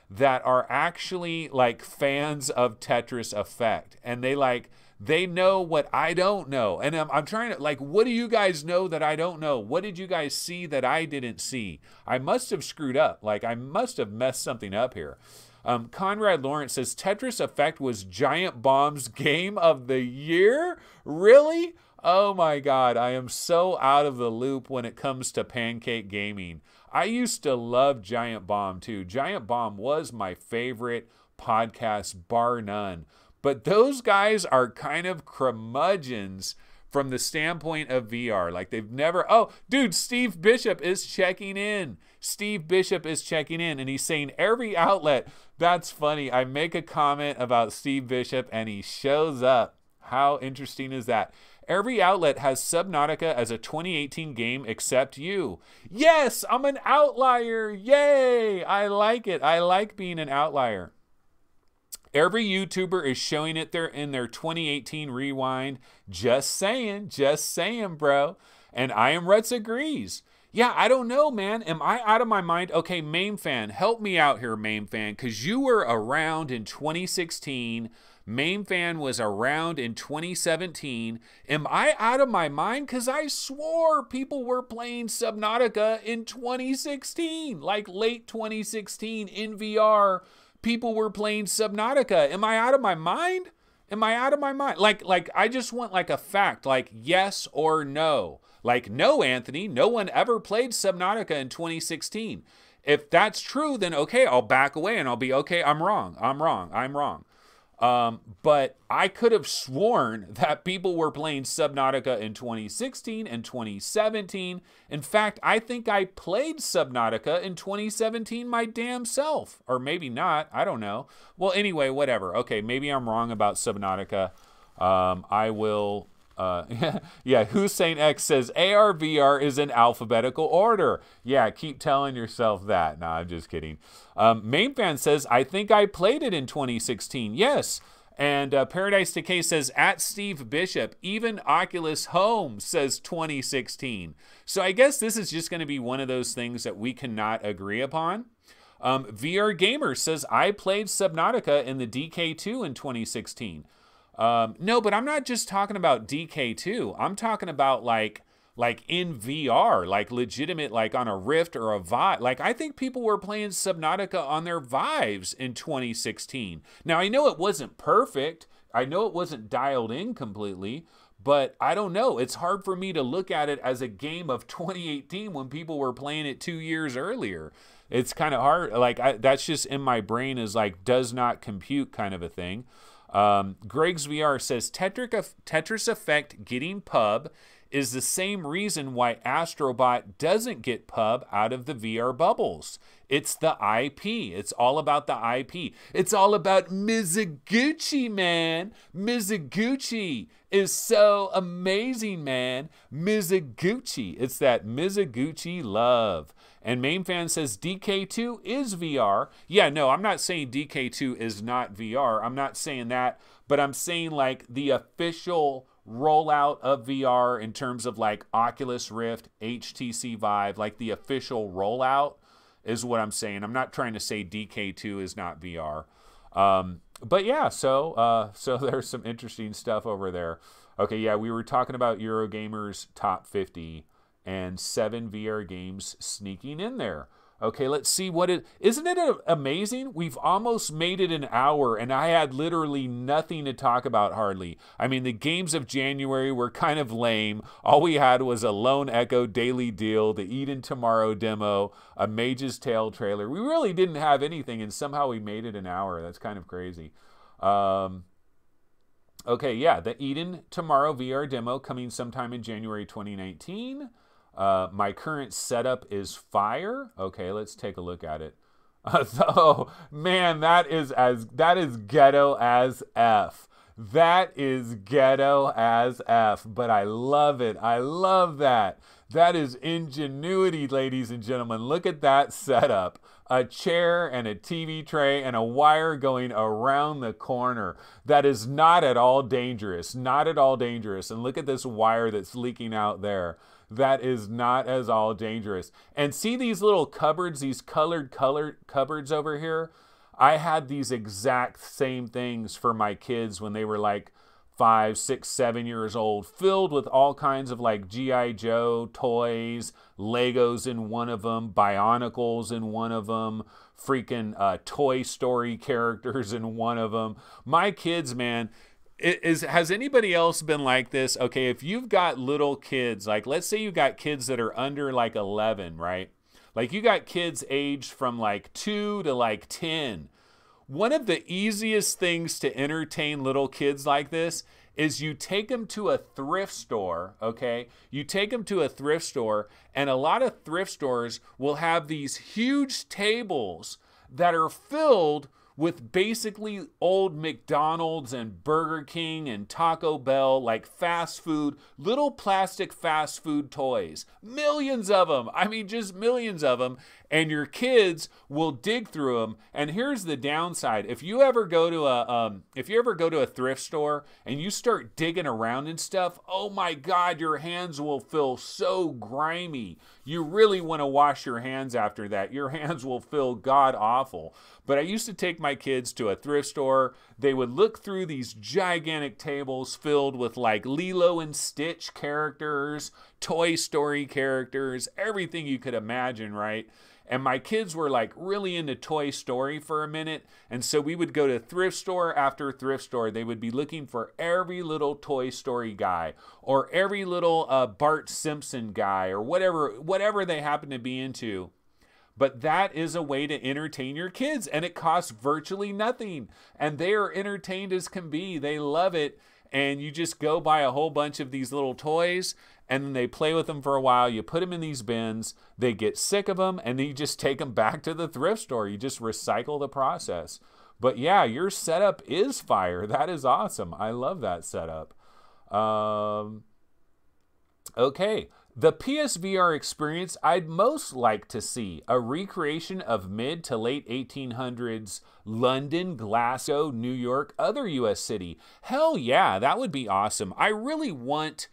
that are actually like fans of Tetris Effect. And they know what I don't know. And I'm trying to, like, what do you guys know that I don't know? What did you guys see that I didn't see? I must have screwed up. Like, I must have messed something up here. Conrad Lawrence says, Tetris Effect was Giant Bomb's game of the year? Really? Oh my God, I am so out of the loop when it comes to pancake gaming. I used to love Giant Bomb too. Giant Bomb was my favorite podcast, bar none. But those guys are kind of curmudgeons from the standpoint of VR. Like, they've never... Oh, dude, Steve Bishop is checking in. Steve Bishop is checking in, and he's saying every outlet... That's funny. I make a comment about Steve Bishop, and he shows up. How interesting is that? Every outlet has Subnautica as a 2018 game except you. Yes, I'm an outlier. Yay! I like it. I like being an outlier. Every YouTuber is showing it there in their 2018 rewind. Just saying, bro. And I Am Ruts agrees. Yeah, I don't know, man. Am I out of my mind? Okay, Mame Fan, help me out here, Mame Fan, because you were around in 2016. Mame Fan was around in 2017. Am I out of my mind? Because I swore people were playing Subnautica in 2016, like late 2016 in VR. People were playing Subnautica. Am I out of my mind? Am I out of my mind? Like I just want like a fact, like yes or no. Like, no, Anthony, no one ever played Subnautica in 2016. If that's true, then okay, I'll back away and I'll be, okay, I'm wrong. But I could have sworn that people were playing Subnautica in 2016 and 2017. In fact, I think I played Subnautica in 2017 my damn self. Or maybe not. I don't know. Well, anyway, whatever. Okay, maybe I'm wrong about Subnautica. I will... yeah, Hussein X says AR VR is in alphabetical order. Yeah, keep telling yourself that. Nah, I'm just kidding. Main Fan says, I think I played it in 2016. Yes. And Paradise Decay says, at Steve Bishop, even Oculus Home says 2016. So I guess this is just going to be one of those things that we cannot agree upon. VR Gamer says, I played Subnautica in the DK2 in 2016. No, but I'm not just talking about DK2. I'm talking about like in VR, like legitimate, like on a Rift or a Vive. Like, I think people were playing Subnautica on their Vives in 2016. Now, I know it wasn't perfect. I know it wasn't dialed in completely, but I don't know. It's hard for me to look at it as a game of 2018 when people were playing it 2 years earlier. It's kind of hard. Like, that's just in my brain is like, does not compute kind of a thing. Greg's VR says Tetris Effect getting pub is the same reason why Astrobot doesn't get pub out of the VR bubbles. It's the IP. It's all about the IP. It's all about Mizuguchi, man. Mizuguchi is so amazing, man. Mizuguchi. It's that Mizuguchi love. And Main Fan says DK2 is VR. Yeah, no, I'm not saying DK2 is not VR. I'm not saying that, but I'm saying like the official rollout of VR in terms of like Oculus Rift, HTC Vive, like the official rollout is what I'm saying. I'm not trying to say DK2 is not VR. But yeah, so there's some interesting stuff over there. Okay, yeah, we were talking about Eurogamer's top 50 and 7 VR games sneaking in there. Okay, let's see what it... Isn't it amazing? We've almost made it an hour, and I had literally nothing to talk about hardly. I mean, the games of January were kind of lame. All we had was a Lone Echo daily deal, the Eden Tomorrow demo, a Mage's Tale trailer. We really didn't have anything, and somehow we made it an hour. That's kind of crazy. Okay, yeah, the Eden Tomorrow VR demo coming sometime in January 2019. My current setup is fire. Okay, let's take a look at it. So, man, that is ghetto as F. That is ghetto as F, but I love it. I love that. That is ingenuity, ladies and gentlemen. Look at that setup. A chair and a TV tray and a wire going around the corner. That is not at all dangerous. Not at all dangerous. And look at this wire that's leaking out there. That is not at all dangerous. And see these little cupboards, these colored cupboards over here? I had these exact same things for my kids when they were like 5, 6, 7 years old, filled with all kinds of like G.I. Joe toys, Legos in one of them, Bionicles in one of them, freaking Toy Story characters in one of them. My kids, man, has anybody else been like this? Okay, if you've got little kids, like let's say you got kids that are under like 11, right? Like you got kids aged from like 2 to like 10. One of the easiest things to entertain little kids like this is you take them to a thrift store, okay? You take them to a thrift store, and a lot of thrift stores will have these huge tables that are filled with basically old McDonald's and Burger King and Taco Bell, like fast food, little plastic fast food toys. Millions of them. I mean, just millions of them. And your kids will dig through them. And here's the downside: if you ever go to a thrift store and you start digging around and stuff, oh my God, your hands will feel so grimy. You really want to wash your hands after that. Your hands will feel god awful. But I used to take my kids to a thrift store. They would look through these gigantic tables filled with like Lilo and Stitch characters, Toy Story characters, everything you could imagine, right? And my kids were like really into Toy Story for a minute. And so we would go to thrift store after thrift store. They would be looking for every little Toy Story guy or every little Bart Simpson guy or whatever they happen to be into. But that is a way to entertain your kids, and it costs virtually nothing. And they are entertained as can be. They love it. And you just go buy a whole bunch of these little toys, and then they play with them for a while. You put them in these bins. They get sick of them, and then you just take them back to the thrift store. You just recycle the process. But yeah, your setup is fire. That is awesome. I love that setup. Okay. The PSVR experience I'd most like to see: a recreation of mid to late 1800s London, Glasgow, New York, other US city. Hell yeah, that would be awesome. I really want,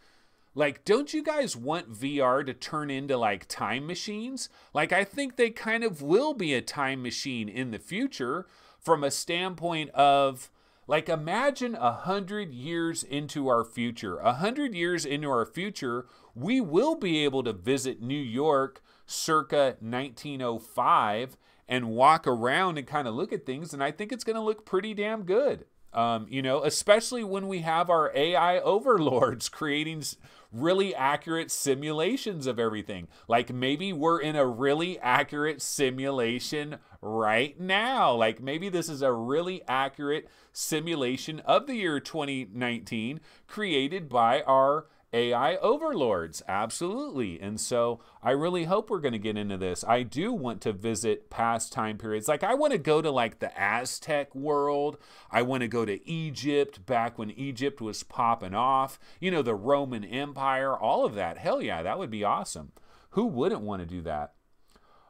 like, don't you guys want VR to turn into like time machines? Like, I think they kind of will be a time machine in the future from a standpoint of, like, imagine 100 years into our future. 100 years into our future, we will be able to visit New York circa 1905 and walk around and kind of look at things, and I think it's going to look pretty damn good. You know, especially when we have our AI overlords creating really accurate simulations of everything. Like maybe we're in a really accurate simulation right now. Like maybe this is a really accurate simulation of the year 2019 created by our AI overlords. Absolutely. And so I really hope we're going to get into this. I do want to visit past time periods. Like I want to go to like the Aztec world. I want to go to Egypt, back when Egypt was popping off. You know, the Roman Empire, all of that. Hell yeah, that would be awesome. Who wouldn't want to do that?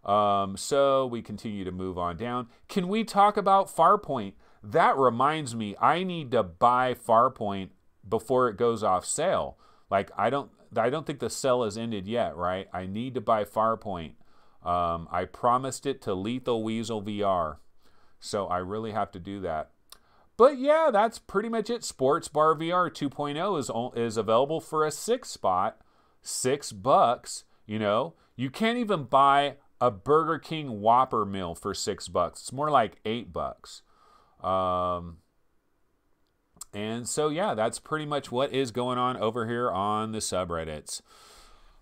So we continue to move on down. Can we talk about Farpoint? That reminds me, I need to buy Farpoint before it goes off sale. Like, I don't think the sale has ended yet, right? I need to buy Farpoint. I promised it to Lethal Weasel VR. So I really have to do that. But yeah, that's pretty much it. Sports Bar VR 2.0 is available for a 6 spot. $6, you know. You can't even buy a Burger King Whopper meal for $6. It's more like $8. And so, yeah, that's pretty much what is going on over here on the subreddits.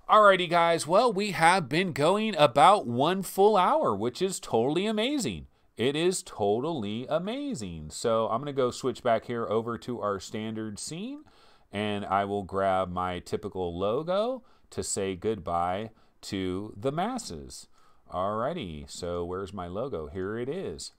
Alrighty, guys. Well, we have been going about 1 full hour, which is totally amazing. It is totally amazing. So I'm going to go switch back here over to our standard scene, and I will grab my typical logo to say goodbye to the masses. Alrighty, so where's my logo? Here it is.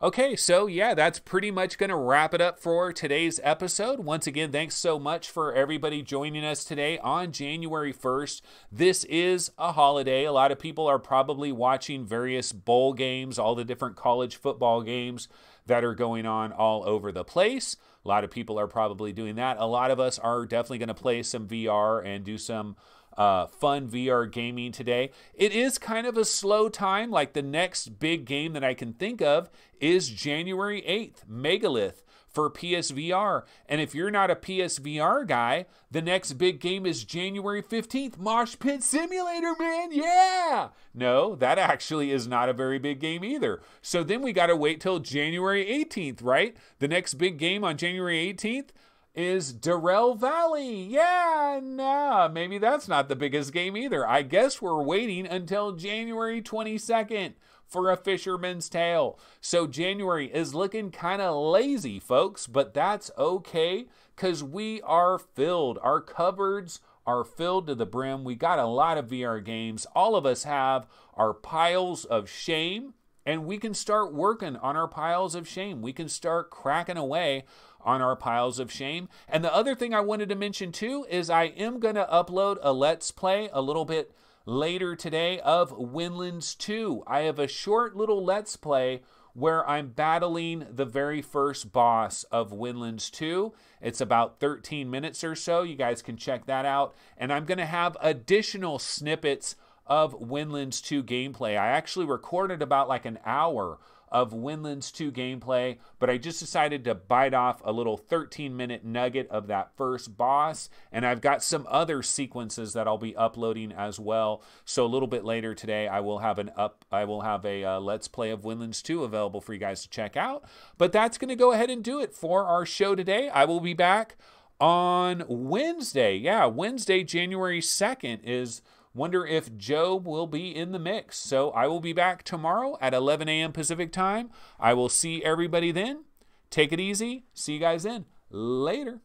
Okay, so yeah, that's pretty much going to wrap it up for today's episode. Once again, thanks so much for everybody joining us today on January 1st. This is a holiday. A lot of people are probably watching various bowl games, all the different college football games that are going on all over the place. A lot of people are probably doing that. A lot of us are definitely going to play some VR and do some fun VR gaming today. It is kind of a slow time. Like the next big game that I can think of is January 8th, Megalith for PSVR. And if you're not a PSVR guy, the next big game is January 15th, Mosh Pit Simulator, man. Yeah! No, that actually is not a very big game either. So then we got to wait till January 18th, right? The next big game on January 18th is Darrell Valley. Yeah, nah, maybe that's not the biggest game either. I guess we're waiting until January 22nd for A Fisherman's Tale. So January is looking kind of lazy, folks, but that's okay because we are filled. Our cupboards are filled to the brim. We got a lot of VR games. All of us have our piles of shame, and we can start working on our piles of shame. We can start cracking away on our piles of shame. And the other thing I wanted to mention too is I am going to upload a Let's Play a little bit later today of Windlands 2. I have a short little Let's Play where I'm battling the very first boss of Windlands 2. It's about 13 minutes or so. You guys can check that out. And I'm going to have additional snippets of Windlands 2 gameplay. I actually recorded about like an hour of Windlands 2 gameplay, but I just decided to bite off a little 13-minute nugget of that first boss, and I've got some other sequences that I'll be uploading as well. So a little bit later today, I will have a Let's Play of Windlands 2 available for you guys to check out. But that's going to go ahead and do it for our show today. I will be back on Wednesday. Yeah, Wednesday, January 2nd is Wonder if Job will be in the mix. So I will be back tomorrow at 11 a.m. Pacific time. I will see everybody then. Take it easy. See you guys then. Later.